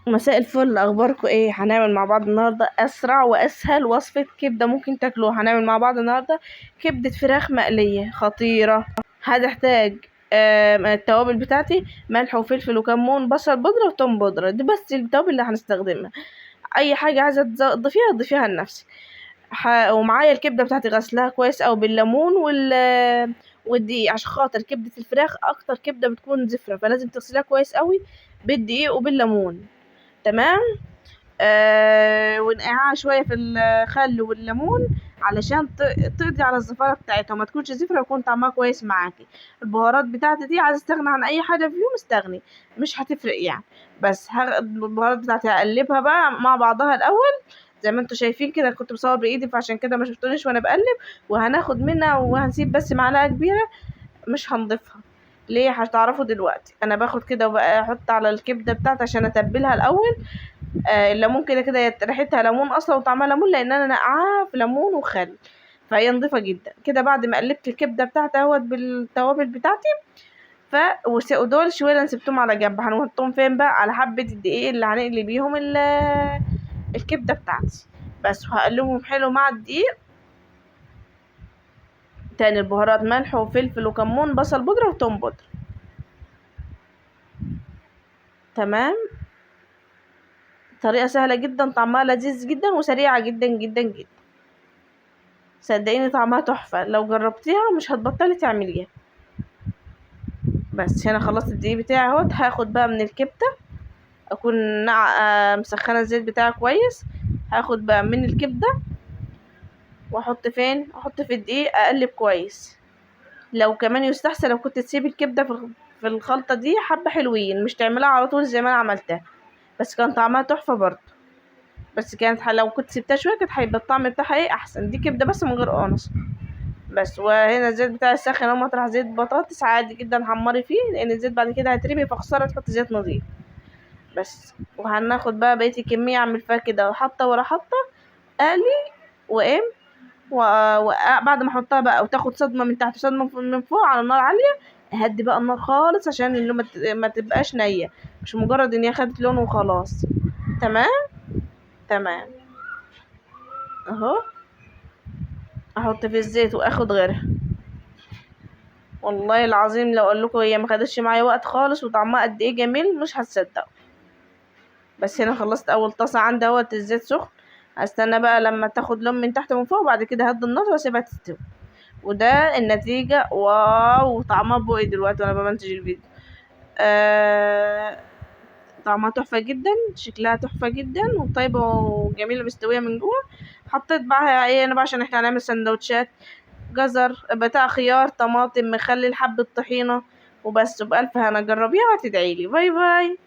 مساء الفل، اخباركم ايه؟ هنعمل مع بعض النهارده اسرع واسهل وصفه كبده ممكن تاكلوها. هنعمل مع بعض النهارده كبده فراخ مقليه خطيره. هتحتاج التوابل بتاعتي: ملح وفلفل وكمون، بصل بودره وتوم بودره. دي بس التوابل اللي هنستخدمها. اي حاجه عايزه تضيفيها لنفسك. ومعايا الكبده بتاعتي غسلها كويس او بالليمون والدقيق، عشان خاطر كبده الفراخ اكتر كبده بتكون زفره، فلازم تغسليها كويس قوي بالدقيق وبالليمون. تمام. ونقعها شويه في الخل والليمون علشان تقضي على الزفاره بتاعتها وما تكونش زفره ويكون طعمها كويس معاكي. البهارات بتاعتي دي عايزه استغنى عن اي حاجه فيهم استغني، مش هتفرق يعني. بس البهارات بتاعتي هقلبها بقى مع بعضها الاول زي ما انتوا شايفين كده. كنت بصور بايدي فعشان كده ما شفتونيش وانا بقلب. وهناخد منها وهنسيب بس معلقه كبيره، مش هنضيفها. ليه؟ هتعرفوا دلوقتي. انا باخد كده وبقى احط على الكبده بتاعتي عشان اتبلها الاول. الليمون كده كده ريحتها ليمون اصلا وطعمها ليمون، لان انا نقعاها في ليمون وخل، فهي نضيفه جدا. كده بعد ما قلبت الكبده بتاعتي اهوت بالتوابل بتاعتي، ودول شويه اللي سبتهم على جنب هنحطهم فين بقى؟ على حبه الدقيق اللي هنقلي بيهم الكبده بتاعتي. بس وهقلبهم حلو مع الدقيق. تاني البهارات: ملح وفلفل وكمون، بصل بودره وتوم بودره. تمام. طريقه سهله جدا، طعمها لذيذ جدا وسريعه جدا جدا جدا. صدقيني طعمها تحفة، لو جربتيها مش هتبطلي تعمليها. بس هنا خلصت الدقيق بتاعي اهوت. هاخد بقى من الكبدة، اكون مسخنة الزيت بتاعي كويس. هاخد بقى من الكبدة واحط فين؟ احط في الدقيق، اقلب كويس. لو كمان يستحسن لو كنت تسيبي الكبدة في الخلطة دي حبة حلوين، مش تعملها على طول زي ما انا عملتها، بس كان طعمها تحفة برضه. بس كانت لو كنت سبتها شوية كانت هيبقى الطعم بتاعها ايه احسن. دي كبدة بس من غير قانص. بس وهنا الزيت بتاعي ساخن اهو. مطرح زيت بطاطس عادي جدا حمري فيه، لان الزيت بعد كده هيترمي، فخساره تحط زيت نظيف. بس وهناخد بقى بقيه الكميه، اعمل فيها كده حطه ورا حطه، اقلي وام وبعد ما احطها بقى وتاخد صدمه من تحت وصدمه من فوق على نار عاليه. اهدي بقى النار خالص عشان اللي ما تبقاش نيه، مش مجرد ان هي خدت لون وخلاص. تمام. تمام. اهو احط في الزيت واخد غيرها. والله العظيم لو اقول لكم هي ما خدتش معايا وقت خالص وطعمها قد ايه جميل مش هتصدقوا. بس هنا خلصت اول طاسه عندي اهوت، الزيت سخن. هستنى بقى لما تاخد لون من تحت ومن فوق، وبعد كده هدي النار واسيبها تستوي. وده النتيجه. واو، طعمها بوقي دلوقتي وانا بمنتج الفيديو. طعمها تحفه جدا، شكلها تحفه جدا وطيبه وجميله مستويه من جوه. حطيت بقى ايه انا بقى عشان احنا هنعمل سندوتشات: جزر بتاع، خيار، طماطم، مخلل، حبة طحينة. وبس. بألف هنا، جربيها وهتدعيلي. باي باي.